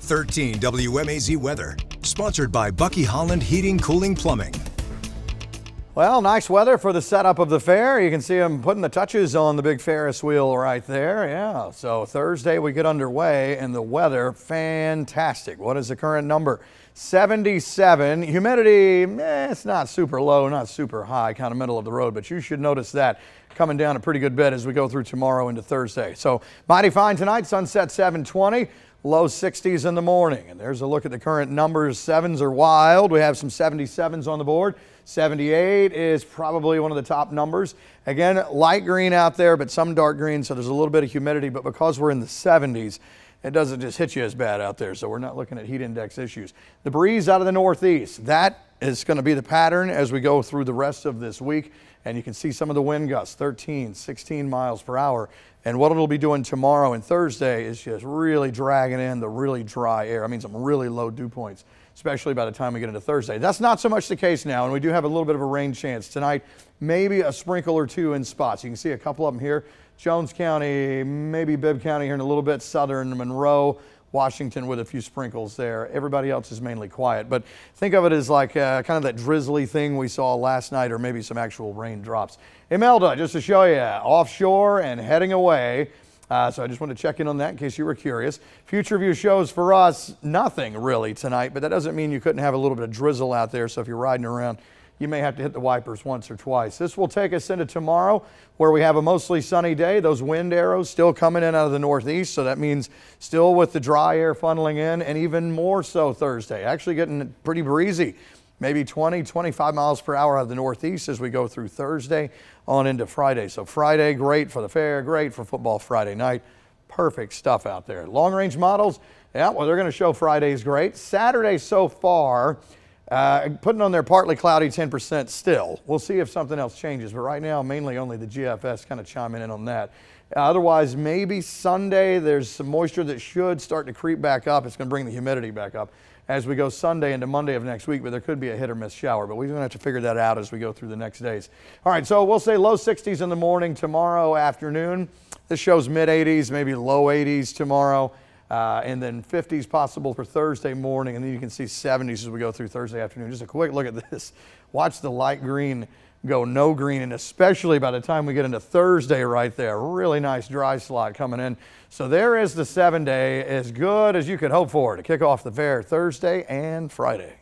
13 WMAZ weather, sponsored by Bucky Holland Heating, Cooling, Plumbing. Well, nice weather for the setup of the fair. You can see them putting the touches on the big Ferris wheel right there. Yeah, so Thursday we get underway and the weather fantastic. What is the current number? 77. Humidity, it's not super low, not super high, kind of middle of the road, but you should notice that coming down a pretty good bit as we go through tomorrow into Thursday. So mighty fine tonight, sunset 7:20. Low 60s in the morning. And there's a look at the current numbers. Sevens are wild. We have some 77s on the board. 78 is probably one of the top numbers. Again, light green out there, but some dark green, so there's a little bit of humidity. But because we're in the 70s, it doesn't just hit you as bad out there, so we're not looking at heat index issues. The breeze out of the northeast, that is going to be the pattern as we go through the rest of this week. And you can see some of the wind gusts, 13, 16 miles per hour. And what it'll be doing tomorrow and Thursday is just really dragging in the really dry air. I mean, some really low dew points, especially by the time we get into Thursday. That's not so much the case now, and we do have a little bit of a rain chance tonight, maybe a sprinkle or two in spots. You can see a couple of them here. Jones County, maybe Bibb County here in a little bit, southern Monroe, Washington with a few sprinkles there. Everybody else is mainly quiet, but think of it as like kind of that drizzly thing we saw last night, or maybe some actual raindrops. Imelda, just to show you, offshore and heading away. So I just want to check in on that in case you were curious. Future View shows for us nothing really tonight, but that doesn't mean you couldn't have a little bit of drizzle out there. So if you're riding around, you may have to hit the wipers once or twice. This will take us into tomorrow, where we have a mostly sunny day. Those wind arrows still coming in out of the northeast, so that means still with the dry air funneling in, and even more so Thursday. Actually getting pretty breezy, maybe 20, 25 miles per hour out of the northeast as we go through Thursday on into Friday. So Friday, great for the fair, great for football Friday night. Perfect stuff out there. Long range models, yeah, well, they're going to show Friday's great. Saturday so far, putting on their partly cloudy 10% still. We'll see if something else changes, but right now mainly only the GFS kind of chiming in on that. Otherwise, maybe Sunday there's some moisture that should start to creep back up. It's going to bring the humidity back up as we go Sunday into Monday of next week, but there could be a hit or miss shower, but we're going to have to figure that out as we go through the next days. All right, so we'll say low 60s in the morning tomorrow afternoon. This shows mid 80s, maybe low 80s tomorrow. And then 50s possible for Thursday morning, and then you can see 70s as we go through Thursday afternoon. Just a quick look at this. Watch the light green go no green, and especially by the time we get into Thursday right there, really nice dry slot coming in. So there is the 7-day, as good as you could hope for to kick off the fair Thursday and Friday.